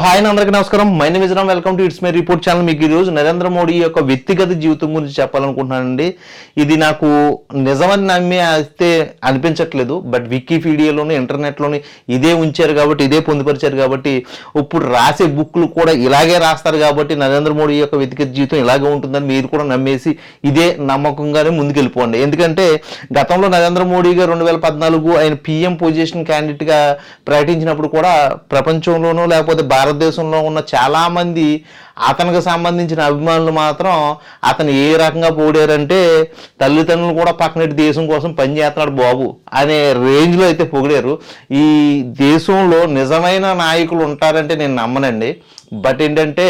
Hi అందరికీ నమస్కారం. My name is Ram. Welcome to it's my report channel. మీకు ఈరోజు నరేంద్ర మోడీ యొక్క వ్యక్తిగత జీవితం గురించి చెప్పాలనుకుంటున్నానండి. ఇది నాకు నిజమని నమ్మి అయితే అనిపించట్లేదు, బట్ వికీపీడియాలోని ఇంటర్నెట్లోని ఇదే ఉంచారు కాబట్టి, ఇదే పొందుపరిచారు కాబట్టి, ఇప్పుడు రాసే బుక్లు కూడా ఇలాగే రాస్తారు కాబట్టి నరేంద్ర మోడీ యొక్క వ్యక్తిగత జీవితం ఇలాగే ఉంటుందని మీరు కూడా నమ్మేసి ఇదే నమ్మకంగానే ముందుకెళ్ళిపోండి. ఎందుకంటే గతంలో నరేంద్ర మోడీ గారు 2014 ఆయన పిఎం పొజిషన్ క్యాండిడేట్గా ప్రకటించినప్పుడు కూడా ప్రపంచంలోనూ లేకపోతే భారతదేశంలో ఉన్న చాలా మంది అతనికి సంబంధించిన అభిమానులు మాత్రం అతను ఏ రకంగా పొగిడారంటే తల్లిదండ్రులు కూడా పక్కనెట్టి దేశం కోసం పనిచేస్తున్నాడు బాబు అనే రేంజ్లో అయితే పొగిడారు. ఈ దేశంలో నిజమైన నాయకులు ఉంటారంటే నేను నమ్మనండి. బట్ ఏంటంటే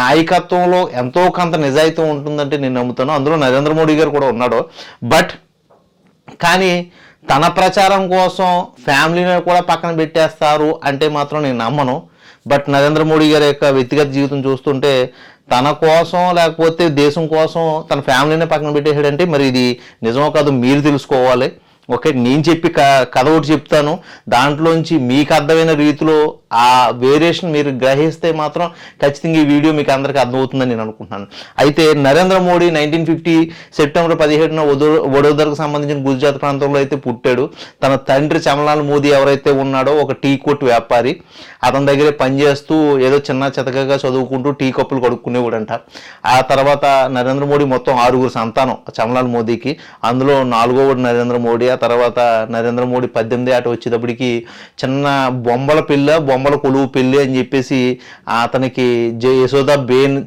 నాయకత్వంలో ఎంతో కొంత నిజాయితీ ఉంటుందంటే నేను నమ్ముతాను. అందులో నరేంద్ర మోడీ గారు కూడా ఉన్నాడు. బట్ కానీ తన ప్రచారం కోసం ఫ్యామిలీని కూడా పక్కన పెట్టేస్తారు అంటే మాత్రం నేను నమ్మను. బట్ నరేంద్ర మోడీ గారి యొక్క వ్యక్తిగత జీవితం చూస్తుంటే తన కోసం లేకపోతే దేశం కోసం తన ఫ్యామిలీనే పక్కన పెట్టేసాడంటే మరి ఇది నిజమో కాదు మీరు తెలుసుకోవాలి. ఓకే, నేను చెప్పి కథ ఒకటి చెప్తాను, దాంట్లోంచి మీకు అర్థమైన రీతిలో ఆ వేరియేషన్ మీరు గ్రహిస్తే మాత్రం ఖచ్చితంగా ఈ వీడియో మీకు అందరికీ అర్థమవుతుందని నేను అనుకుంటున్నాను. అయితే నరేంద్ర మోడీ 1950 సెప్టెంబర్ 17న వడోదరకు సంబంధించిన గుజరాత్ ప్రాంతంలో అయితే పుట్టాడు. తన తండ్రి చమలాల్ మోదీ ఎవరైతే ఉన్నాడో ఒక టీ కొట్టు వ్యాపారి, అతని దగ్గరే పనిచేస్తూ ఏదో చిన్న చితకగా చదువుకుంటూ టీ కప్పులు కడుక్కునేవాడంట. ఆ తర్వాత నరేంద్ర మోడీ మొత్తం 6 సంతానం చమలాల్ మోదీకి, అందులో 4వ నరేంద్ర మోడీ. ఆ తర్వాత నరేంద్ర మోడీ 18 ఏట వచ్చేటప్పటికి చిన్న బొమ్మల కొలువు పెళ్లి అని చెప్పేసి అతనికి యశోదా బేన్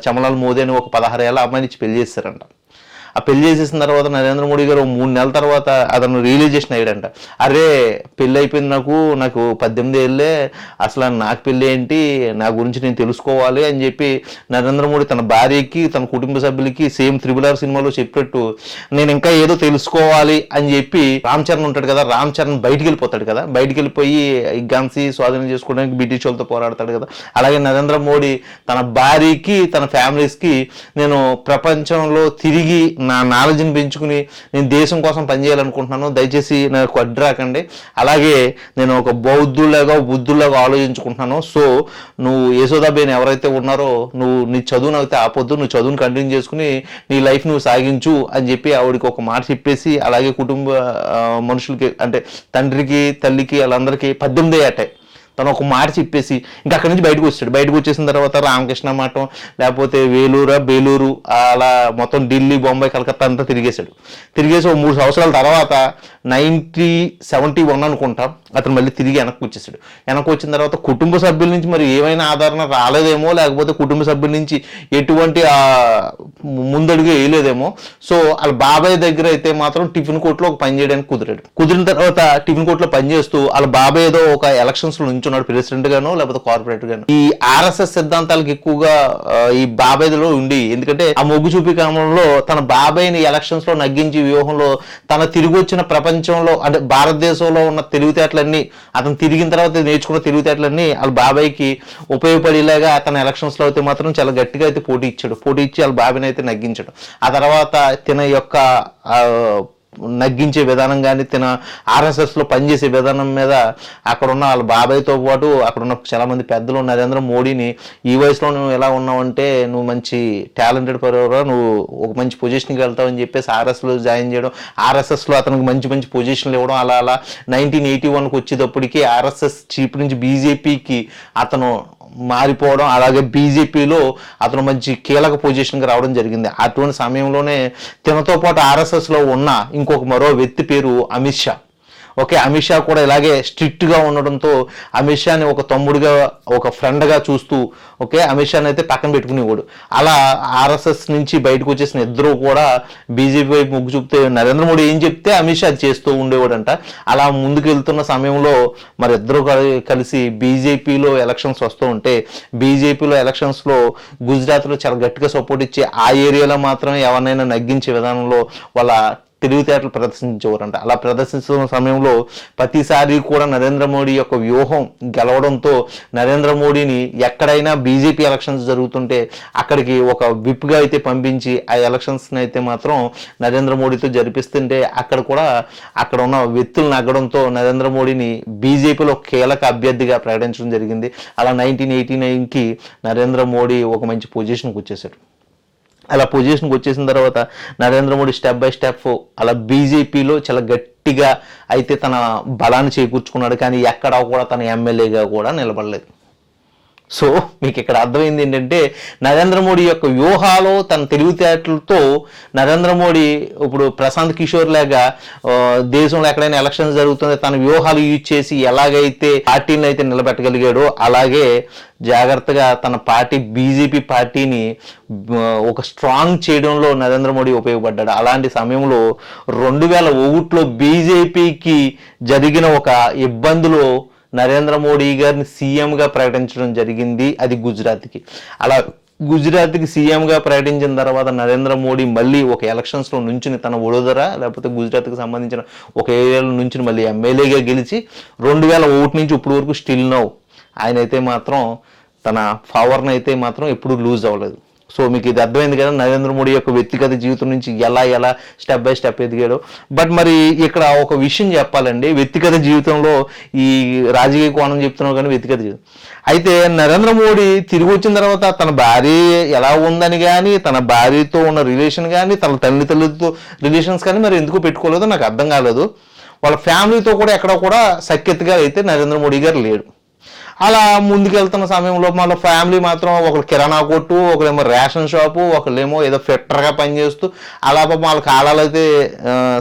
చమలాల్ మోదీ అని ఒక 16 ఏళ్ళ అమ్మాయిని ఇచ్చి పెళ్లి చేస్తారంట. ఆ పెళ్లి చేసేసిన తర్వాత నరేంద్ర మోడీ గారు 3 నెలల తర్వాత అతను రియలైజేషన్ అయ్యాడంట. అరే పెళ్ళి అయిపోయింది, నాకు 18 ఏళ్ళే, అసలు నాకు పెళ్ళి ఏంటి, నా గురించి నేను తెలుసుకోవాలి అని చెప్పి నరేంద్ర మోడీ తన భార్యకి తన కుటుంబ సభ్యులకి సేమ్ RRR సినిమాలో చెప్పినట్టు నేను ఇంకా ఏదో తెలుసుకోవాలి అని చెప్పి రామ్ చరణ్ ఉంటాడు కదా, రామ్ చరణ్ బయటికి వెళ్ళిపోతాడు కదా, బయటికి వెళ్ళిపోయి గన్సీ స్వాధీనం చేసుకోవడానికి బ్రిటిష్ వాళ్ళతో పోరాడతాడు కదా. అలాగే నరేంద్ర మోడీ తన భార్యకి తన ఫ్యామిలీస్కి నేను ప్రపంచంలో తిరిగి నా నాలెడ్జ్ని పెంచుకుని నేను దేశం కోసం పనిచేయాలనుకుంటున్నాను, దయచేసి నాకు అడ్డు రాకండి, అలాగే నేను ఒక బుద్ధుల్లాగా ఆలోచించుకుంటున్నాను. సో నువ్వు యశోదాబేన్ ఎవరైతే ఉన్నారో నీ చదువును అయితే ఆపొద్దు, నువ్వు చదువును కంటిన్యూ చేసుకుని నీ లైఫ్ నువ్వు సాగించు అని చెప్పి ఆవిడకి ఒక మాట చెప్పేసి, అలాగే కుటుంబ మనుషులకి అంటే తండ్రికి తల్లికి వాళ్ళందరికీ 18 ఏటే తను ఒక మాట చెప్పేసి ఇంకా అక్కడి నుంచి బయటకు వచ్చాడు. బయటకు వచ్చేసిన తర్వాత రామకృష్ణ మఠం లేకపోతే బేలూరు అలా మొత్తం ఢిల్లీ, బొంబాయి, కలకత్తా అంతా తిరిగేసి ఒక 3 సంవత్సరాల తర్వాత 1971 అనుకుంటా అతను మళ్ళీ తిరిగి వెనక్కి వచ్చేసాడు. వెనక్కి వచ్చిన తర్వాత కుటుంబ సభ్యుల నుంచి మరి ఏమైనా ఆదరణ రాలేదేమో, లేకపోతే కుటుంబ సభ్యుల నుంచి ఎటువంటి ముందడుగు వేయలేదేమో. సో వాళ్ళ బాబాయ్ దగ్గర అయితే మాత్రం టిఫిన్ కోర్టులో ఒక పని చేయడానికి కుదిరిన తర్వాత టిఫిన్ కోర్టులో పనిచేస్తూ వాళ్ళ బాబాయ్ ఏదో ఒక ఎలక్షన్స్ లో నుంచున్నాడు, ప్రెసిడెంట్ గానో లేకపోతే కార్పొరేటర్ గానో. ఈ ఆర్ఎస్ఎస్ సిద్ధాంతాలకు ఎక్కువగా ఈ బాబాయ్లో ఉండి, ఎందుకంటే ఆ మొగ్గు చూపి క్రమంలో తన బాబాయ్ని ఎలక్షన్స్ లో నగ్గించి వ్యూహంలో తన తిరిగి వచ్చిన ప్రపంచంలో అంటే భారతదేశంలో ఉన్న తెలివితేటలన్నీ అతను తిరిగిన తర్వాత నేర్చుకున్న తెలివితేటలన్నీ వాళ్ళ బాబాయ్కి ఉపయోగపడేలాగా అతను ఎలక్షన్స్ లో అయితే మాత్రం చాలా గట్టిగా అయితే పోటీ ఇచ్చి వాళ్ళ బాబాయ్ని అయితే నగ్గించాడు. ఆ తర్వాత తన యొక్క నగ్గించే విధానం కానీ తన ఆర్ఎస్ఎస్లో పనిచేసే విధానం మీద అక్కడున్న వాళ్ళ బాబాయ్తో పాటు అక్కడున్న చాలా మంది పెద్దలు నరేంద్ర మోడీని ఈ వయసులో నువ్వు ఎలా ఉన్నావంటే నువ్వు మంచి టాలెంటెడ్ పర్వరా, నువ్వు ఒక మంచి పొజిషన్కి వెళ్తావు అని చెప్పేసి ఆర్ఎస్లో జాయిన్ చేయడం, ఆర్ఎస్ఎస్లో అతనికి మంచి పొజిషన్లు ఇవ్వడం. అలా 1981కి వచ్చేటప్పటికి ఆర్ఎస్ఎస్ చీఫ్ నుంచి బీజేపీకి అతను మారిపోవడం, అలాగే బీజేపీలో అతను మంచి కీలక పొజిషన్కి రావడం జరిగింది. అటువంటి సమయంలోనే తనతో పాటు ఆర్ఎస్ఎస్లో ఉన్న మరో వ్యక్తి పేరు అమిత్ షా. ఓకే, అమిత్ షా కూడా ఇలాగే స్ట్రిక్ట్గా ఉండడంతో అమిత్ షాని ఒక తమ్ముడిగా ఒక ఫ్రెండ్గా చూస్తూ ఓకే అమిత్ షాని అయితే పక్కన పెట్టుకునేవాడు. అలా ఆర్ఎస్ఎస్ నుంచి బయటకు వచ్చేసిన ఇద్దరు కూడా బీజేపీ వైపు మొగ్గు చూపితే నరేంద్ర మోడీ ఏం చెప్తే అమిత్ షా అది చేస్తూ ఉండేవాడంట. అలా ముందుకు వెళ్తున్న సమయంలో మరి ఇద్దరు కలిసి బీజేపీలో ఎలక్షన్స్ వస్తూ ఉంటే బీజేపీలో ఎలక్షన్స్లో గుజరాత్లో చాలా గట్టిగా సపోర్ట్ ఇచ్చి ఆ ఏరియాలో మాత్రమే ఎవరినైనా నగ్గించే విధానంలో వాళ్ళ తెలివితేటలు ప్రదర్శించేవారంట. అలా ప్రదర్శించిన సమయంలో ప్రతిసారి కూడా నరేంద్ర మోడీ యొక్క వ్యూహం గెలవడంతో నరేంద్ర మోడీని ఎక్కడైనా బీజేపీ ఎలక్షన్స్ జరుగుతుంటే అక్కడికి ఒక విప్గా అయితే పంపించి ఆ ఎలక్షన్స్ని అయితే మాత్రం నరేంద్ర మోడీతో జరిపిస్తుంటే అక్కడ ఉన్న వ్యక్తులు నగ్గడంతో నరేంద్ర మోడీని బీజేపీలో కీలక అభ్యర్థిగా ప్రకటించడం జరిగింది. అలా 1989కి నరేంద్ర మోడీ ఒక మంచి పొజిషన్కి వచ్చేసాడు. అలా పొజిషన్కి వచ్చేసిన తర్వాత Narendra Modi step by step అలా బీజేపీలో చాలా గట్టిగా అయితే తన బలాన్ని చేకూర్చుకున్నాడు. కానీ ఎక్కడా కూడా తన ఎమ్మెల్యేగా కూడా నిలబడలేదు. సో మీకు ఇక్కడ అర్థమైంది ఏంటంటే నరేంద్ర మోడీ యొక్క వ్యూహాలు తన తెలివితేటలతో నరేంద్ర మోడీ ఇప్పుడు ప్రశాంత్ కిషోర్ లాగా దేశంలో ఎక్కడైనా ఎలక్షన్స్ జరుగుతుంది తన వ్యూహాలు యూజ్ చేసి ఎలాగైతే పార్టీని అయితే నిలబెట్టగలిగాడో అలాగే జాగ్రత్తగా తన పార్టీ బీజేపీ పార్టీని ఒక స్ట్రాంగ్ చేయడంలో నరేంద్ర మోడీ ఉపయోగపడ్డాడు. అలాంటి సమయంలో 2001లో బీజేపీకి జరిగిన ఒక ఇబ్బందులో నరేంద్ర మోడీ గారిని సీఎంగా ప్రకటించడం జరిగింది. అది గుజరాత్కి. అలా గుజరాత్కి సీఎంగా ప్రకటించిన తర్వాత నరేంద్ర మోడీ మళ్ళీ ఒక ఎలక్షన్స్లో నుంచుని తన వడోదర లేకపోతే గుజరాత్కి సంబంధించిన ఒక ఏరియాలో నుంచి మళ్ళీ ఎమ్మెల్యేగా గెలిచి 2001 నుంచి ఇప్పటి వరకు స్టిల్ నౌ ఆయన అయితే మాత్రం తన పవర్ని అయితే మాత్రం ఎప్పుడు లూజ్ అవ్వలేదు. సో మీకు ఇది అర్థమైంది కదా నరేంద్ర మోడీ యొక్క వ్యక్తిగత జీవితం నుంచి ఎలా స్టెప్ బై స్టెప్ ఎదిగాడు. బట్ మరి ఇక్కడ ఒక విషయం చెప్పాలండి, వ్యక్తిగత జీవితంలో ఈ రాజకీయ కోణం చెప్తున్నావు కానీ వ్యక్తిగత జీవితం అయితే నరేంద్ర మోడీ తిరిగి వచ్చిన తర్వాత తన భార్య ఎలా ఉందని కానీ తన భార్యతో ఉన్న రిలేషన్ కానీ తన తల్లితో రిలేషన్స్ కానీ మరి ఎందుకు పెట్టుకోలేదో నాకు అర్థం కాలేదు. వాళ్ళ ఫ్యామిలీతో కూడా ఎక్కడ కూడా సఖ్యతగా అయితే నరేంద్ర మోడీ గారు లేడు. అలా ముందుకెళ్తున్న సమయంలో మన ఫ్యామిలీ మాత్రం ఒకరు కిరాణా కొట్టు, ఒకరేమో రేషన్ షాపు, ఒకళ్ళేమో ఏదో ఫిట్టర్గా పనిచేస్తూ అలా వాళ్ళ కాలాలు అయితే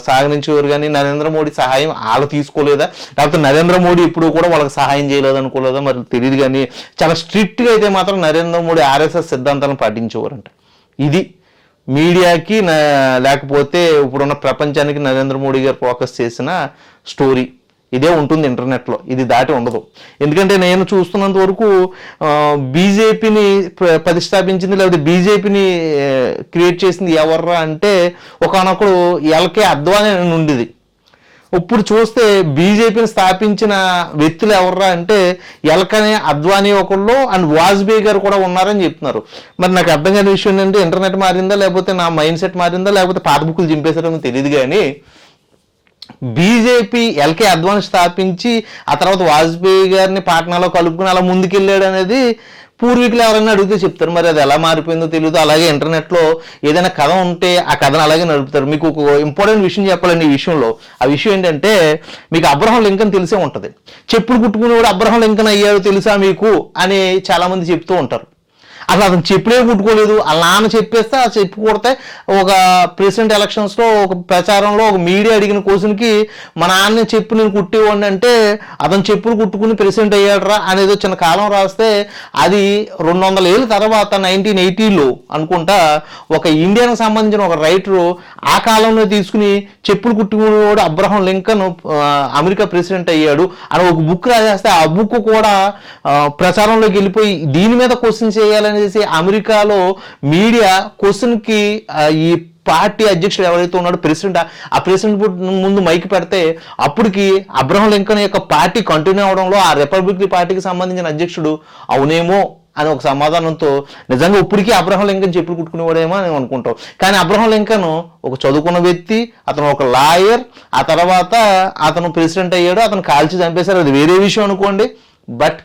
సాగనించేవారు. కానీ నరేంద్ర మోడీ సహాయం వాళ్ళు తీసుకోలేదా లేకపోతే నరేంద్ర మోడీ ఇప్పుడు కూడా వాళ్ళకి సహాయం చేయలేదు అనుకోలేదా మరి తెలియదు. కానీ చాలా స్ట్రిక్ట్గా అయితే మాత్రం నరేంద్ర మోడీ ఆర్ఎస్ఎస్ సిద్ధాంతాలను పాటించేవారంట. ఇది మీడియాకి లేకపోతే ఇప్పుడున్న ప్రపంచానికి నరేంద్ర మోడీ గారు ఫోకస్ చేసిన స్టోరీ ఇదే ఉంటుంది ఇంటర్నెట్లో, ఇది దాటి ఉండదు. ఎందుకంటే నేను చూస్తున్నంత వరకు బీజేపీని ప్రతిష్టాపించింది లేకపోతే బీజేపీని క్రియేట్ చేసింది ఎవర్రా అంటే ఒకనొకడు ఎల్కే అద్వానీ అని ఉండేది. ఇప్పుడు చూస్తే బీజేపీని స్థాపించిన వ్యక్తులు ఎవర్రా అంటే ఎల్కనే అద్వానీ ఒకళ్ళు అండ్ వాజ్పేయి గారు కూడా ఉన్నారని చెప్తున్నారు. మరి నాకు అర్థం కాని విషయం ఏంటంటే ఇంటర్నెట్ మారిందా లేకపోతే నా మైండ్ సెట్ మారిందా లేకపోతే పాత బుక్కులు చింపేశారని తెలియదు. కానీ బీజేపీ ఎల్కే అద్వానీ స్థాపించి ఆ తర్వాత వాజ్పేయి గారిని పాట్నాలో కలుపుకుని అలా ముందుకెళ్ళాడు అనేది పూర్వీకులు ఎవరైనా అడిగితే చెప్తారు. మరి అది ఎలా మారిపోయిందో తెలియదు. అలాగే ఇంటర్నెట్లో ఏదైనా కథ ఉంటే ఆ కథను అలాగే నడుపుతారు. మీకు ఒక ఇంపార్టెంట్ విషయం చెప్పాలండి ఈ విషయంలో. ఆ విషయం ఏంటంటే మీకు అబ్రహం లింకన్ తెలిసే ఉంటుంది. చెప్పులు కుట్టుకునేవాడు అబ్రహం లింకన్ అయ్యాడు తెలుసా మీకు అని చాలామంది చెప్తూ ఉంటారు. అసలు అతను చెప్పులే కుట్టుకోలేదు, వాళ్ళ నాన్న చెప్పేస్తే ఆ చెప్పు కొడితే ఒక ప్రెసిడెంట్ ఎలక్షన్స్లో ఒక ప్రచారంలో ఒక మీడియా అడిగిన క్వశ్చన్కి మా నాన్న చెప్పు నేను కుట్టేవాడిని అంటే అతను చెప్పులు కుట్టుకుని ప్రెసిడెంట్ అయ్యాడరా అనేది చిన్న కాలం రాస్తే అది 200 ఏళ్ళ తర్వాత 1980లో అనుకుంటా ఒక ఇండియాకి సంబంధించిన ఒక రైటరు ఆ కాలంలో తీసుకుని చెప్పులు కుట్టుకునేవాడు అబ్రహం లింకన్ అమెరికా ప్రెసిడెంట్ అయ్యాడు అని ఒక బుక్ రాసేస్తే ఆ బుక్ కూడా ప్రచారంలోకి వెళ్ళిపోయి దీని మీద క్వశ్చన్ చేయాలని అమెరికాలో మీడియా క్వశ్చన్కి ఈ పార్టీ అధ్యక్షుడు ఎవరైతే ఉన్నాడో ప్రెసిడెంట్ ఆ ప్రెసిడెంట్ ముందు మైక్ పెడితే అప్పటికి అబ్రహం లింకన్ యొక్క పార్టీ కంటిన్యూ అవడంలో ఆ రిపబ్లిక్ పార్టీకి సంబంధించిన అధ్యక్షుడు అవునేమో అని ఒక సమాధానంతో నిజంగా ఇప్పటికీ అబ్రహం లింకన్ చెప్పులు కుట్టుకునేవాడేమో అని అనుకుంటాం. కానీ అబ్రహం లింకన్ ఒక చదువుకున్న వ్యక్తి, అతను ఒక లాయర్, ఆ తర్వాత అతను ప్రెసిడెంట్ అయ్యాడు, అతను కాల్చి చంపేశారు, అది వేరే విషయం అనుకోండి. బట్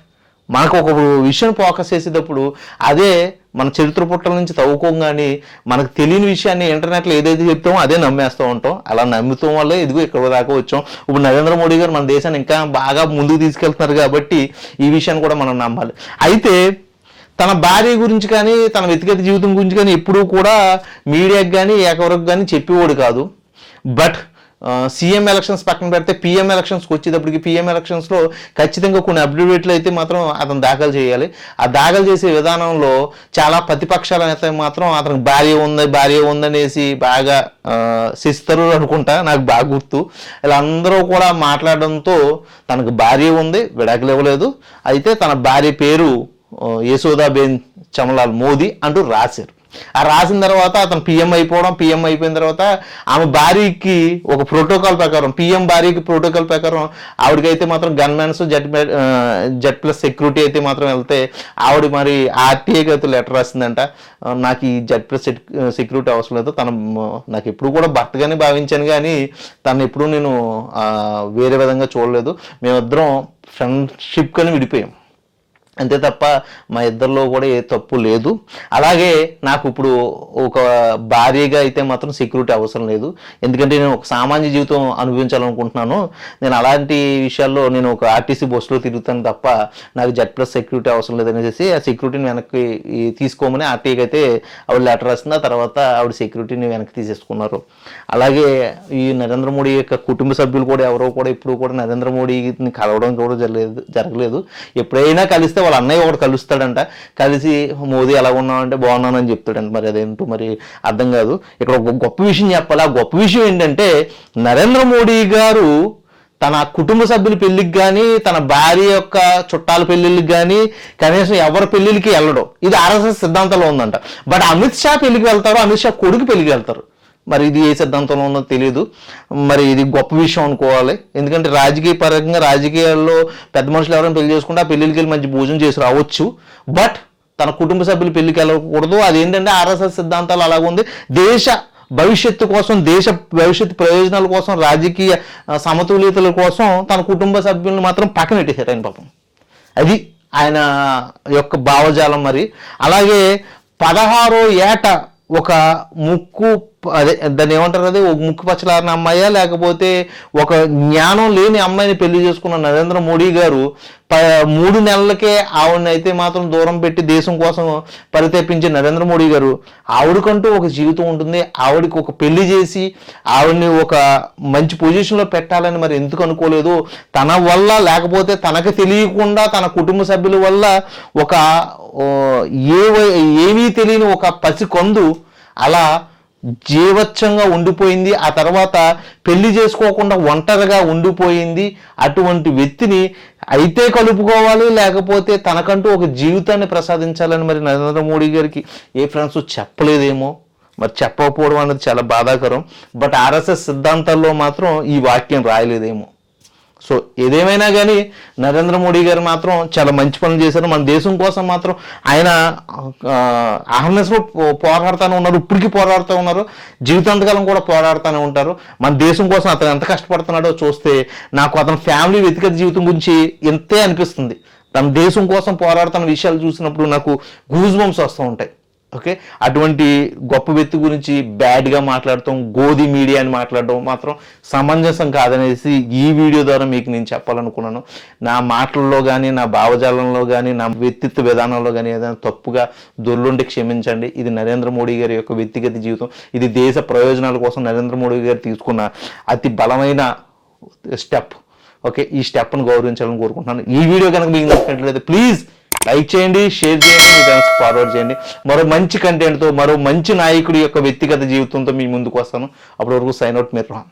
మనకు ఒక విషయం ఫోకస్ చేసేటప్పుడు అదే మన చరిత్ర పుట్టల నుంచి తవ్వుకోగానే మనకు తెలియని విషయాన్ని ఇంటర్నెట్లో ఏదైతే చెప్తామో అదే నమ్మేస్తూ ఉంటాం. అలా నమ్ముతాం వల్లే ఇదిగో ఇక్కడ దాకా వచ్చాం. ఇప్పుడు నరేంద్ర మోడీ గారు మన దేశాన్ని ఇంకా బాగా ముందుకు తీసుకెళ్తున్నారు కాబట్టి ఈ విషయాన్ని కూడా మనం నమ్మాలి. అయితే తన భార్య గురించి కానీ తన వ్యక్తిగత జీవితం గురించి కానీ ఎప్పుడూ కూడా మీడియాకి కానీ ఎవరికి కానీ చెప్పేవాడు కాదు. బట్ సీఎం ఎలక్షన్స్ పక్కన పెడితే పిఎం ఎలక్షన్స్కి వచ్చేటప్పటికి పిఎం ఎలక్షన్స్లో ఖచ్చితంగా కొన్ని అప్డేట్లు అయితే మాత్రం అతను దాఖలు చేయాలి. ఆ దాఖలు చేసే విధానంలో చాలా ప్రతిపక్షాలు అయితే మాత్రం అతనికి భార్య ఉందనేసి బాగా శిస్తరు అనుకుంటా, నాకు బాగా గుర్తు. ఇలా అందరూ కూడా మాట్లాడడంతో తనకు భార్య ఉంది, విడాకులు ఇవ్వలేదు. అయితే తన భార్య పేరు యశోదాబేన్ చమలాల్ మోదీ అంటూ రాశారు. ఆ రాసిన తర్వాత అతను పిఎం అయిపోయిన తర్వాత ఆమె భార్యకి ఒక ప్రోటోకాల్ ప్రకారం, పిఎం భార్యకి ప్రోటోకాల్ ప్రకారం ఆవిడకైతే మాత్రం gun mans Z plus security అయితే మాత్రం వెళ్తే ఆవిడ మరి ఆర్టీఐకి అయితే లెటర్ రాసిందంట, నాకు ఈ జెడ్ ప్లస్ సెక్యూరిటీ అవసరం లేదు, నాకు ఎప్పుడు కూడా భర్తగానే భావించాను కానీ తను ఎప్పుడు నేను వేరే విధంగా చూడలేదు, మేమిద్దరం ఫ్రెండ్షిప్ కానీ విడిపోయాం అంతే తప్ప మా ఇద్దరిలో కూడా ఏ తప్పు లేదు. అలాగే నాకు ఇప్పుడు ఒక భార్యగా అయితే మాత్రం సెక్యూరిటీ అవసరం లేదు, ఎందుకంటే నేను ఒక సామాన్య జీవితం అనుభవించాలనుకుంటున్నాను. నేను అలాంటి విషయాల్లో నేను ఒక ఆర్టీసీ బస్సులో తిరుగుతాను తప్ప నాకు జెడ్ ప్లస్ సెక్యూరిటీ అవసరం లేదనేసి ఆ సెక్యూరిటీని వెనక్కి తీసుకోమని ఆర్టీఐకి అయితే ఆవిడ లెటర్ రాసింది. ఆ తర్వాత ఆవిడ సెక్యూరిటీని వెనక్కి తీసేసుకున్నారు. అలాగే ఈ నరేంద్ర మోడీ యొక్క కుటుంబ సభ్యులు కూడా ఎవరో కూడా ఇప్పుడు కూడా నరేంద్ర మోడీని కలవడం కూడా జరగలేదు. ఎప్పుడైనా కలిస్తే వాళ్ళ అన్నయ్య ఒకటి కలుస్తాడంట, కలిసి మోదీ ఎలా ఉన్నామంటే బాగున్నానని చెప్తాడంట. మరి అదేంటో మరి అర్థం కాదు. ఇక్కడ ఒక గొప్ప విషయం చెప్పాలి. ఆ గొప్ప విషయం ఏంటంటే నరేంద్ర మోడీ గారు తన కుటుంబ సభ్యుల పెళ్లికి కానీ తన భార్య యొక్క చుట్టాల పెళ్లిళ్ళకి కానీ కనీసం ఎవరి పెళ్లికి వెళ్ళడం, ఇది ఆర్ఎస్ఎస్ సిద్ధాంతంలో ఉందంట. బట్ అమిత్ షా పెళ్లికి వెళ్తారు, అమిత్ షా కొడుకు పెళ్లికి వెళ్తారు. మరి ఇది ఏ సిద్ధాంతంలో ఉందో తెలియదు. మరి ఇది గొప్ప విషయం అనుకోవాలి. ఎందుకంటే రాజకీయ పరంగా రాజకీయాల్లో పెద్ద మనుషులు ఎవరైనా పెళ్లి చేసుకుంటే ఆ పెళ్లికి వెళ్ళి మంచి భోజనం చేసి రావచ్చు, బట్ తన కుటుంబ సభ్యులు పెళ్లికి వెళ్ళకూడదు. అదేంటంటే ఆర్ఎస్ఎస్ సిద్ధాంతాలు అలాగుంది. దేశ భవిష్యత్తు కోసం, దేశ భవిష్యత్తు ప్రయోజనాల కోసం, రాజకీయ సమతుల్యతల కోసం తన కుటుంబ సభ్యులను మాత్రం పక్కన పెట్టేశారు ఆయన పాపం. అది ఆయన యొక్క భావజాలం. మరి అలాగే 16వ ఏట ఒక ముక్కు అదే దాన్ని ఏమంటారు, అదే ఒక ముక్కు పచ్చలారిన అమ్మాయా లేకపోతే ఒక జ్ఞానం లేని అమ్మాయిని పెళ్లి చేసుకున్న నరేంద్ర మోడీ గారు 3 నెలలకే ఆవిడని అయితే మాత్రం దూరం పెట్టి దేశం కోసం పరితపించే నరేంద్ర మోడీ గారు ఆవిడకంటూ ఒక జీవితం ఉంటుంది, ఆవిడకి ఒక పెళ్లి చేసి ఆవిడని ఒక మంచి పొజిషన్లో పెట్టాలని మరి ఎందుకు అనుకోలేదు? తన వల్ల లేకపోతే తనకు తెలియకుండా తన కుటుంబ సభ్యుల వల్ల ఒక ఏమీ తెలియని ఒక పసికొందు అలా జీవచ్చంగా ఉండిపోయింది. ఆ తర్వాత పెళ్లి చేసుకోకుండా ఒంటరిగా ఉండిపోయింది. అటువంటి వ్యక్తిని అయితే కలుపుకోవాలి, లేకపోతే తనకంటూ ఒక జీవితాన్ని ప్రసాదించాలని మరి నరేంద్ర మోడీ గారికి ఏ ఫ్రెండ్స్ చెప్పలేదేమో, మరి చెప్పకపోవడం అనేది చాలా బాధాకరం. బట్ ఆర్ఎస్ఎస్ సిద్ధాంతాల్లో మాత్రం ఈ వాక్యం రాయలేదేమో. సో ఏదేమైనా కానీ నరేంద్ర మోడీ గారు మాత్రం చాలా మంచి పనులు చేశారు. మన దేశం కోసం మాత్రం ఆయన అహర్నెస్లో పోరాడుతూనే ఉన్నారు, ఇప్పటికీ పోరాడుతూ ఉన్నారు, జీవితాంతకాలం కూడా పోరాడుతూనే ఉంటారు. మన దేశం కోసం అతను ఎంత కష్టపడుతున్నాడో చూస్తే నాకు అతని ఫ్యామిలీ వ్యక్తిగత జీవితం గురించి ఎంతే అనిపిస్తుంది. తన దేశం కోసం పోరాడుతున్న విషయాలు చూసినప్పుడు నాకు గూజ్ బంప్స్ వస్తూ ఉంటాయి. ఓకే, అటువంటి గొప్ప వ్యక్తి గురించి బ్యాడ్గా మాట్లాడటం, గోధి మీడియా అని మాట్లాడడం మాత్రం సమంజసం కాదనేసి ఈ వీడియో ద్వారా మీకు నేను చెప్పాలనుకున్నాను. నా మాటల్లో కానీ, నా భావజాలంలో కానీ, నా వ్యక్తిత్వ విధానంలో కానీ ఏదైనా తప్పుగా దొర్లుంటే క్షమించండి. ఇది నరేంద్ర మోడీ గారి యొక్క వ్యక్తిగత జీవితం. ఇది దేశ ప్రయోజనాల కోసం నరేంద్ర మోడీ గారు తీసుకున్న అతి బలమైన స్టెప్. ఓకే, ఈ స్టెప్ను గౌరవించాలని కోరుకుంటున్నాను. ఈ వీడియో కనుక మీకు నచ్చినట్లయితే ప్లీజ్ లైక్ చేయండి, షేర్ చేయండి, మీ ఫ్రెండ్స్కి ఫార్వర్డ్ చేయండి. మరో మంచి కంటెంట్తో, మరో మంచి నాయకుడి యొక్క వ్యక్తిగత జీవితంతో మీ ముందుకు వస్తాను. అప్పటి వరకు సైన్ అవుట్ మీరు.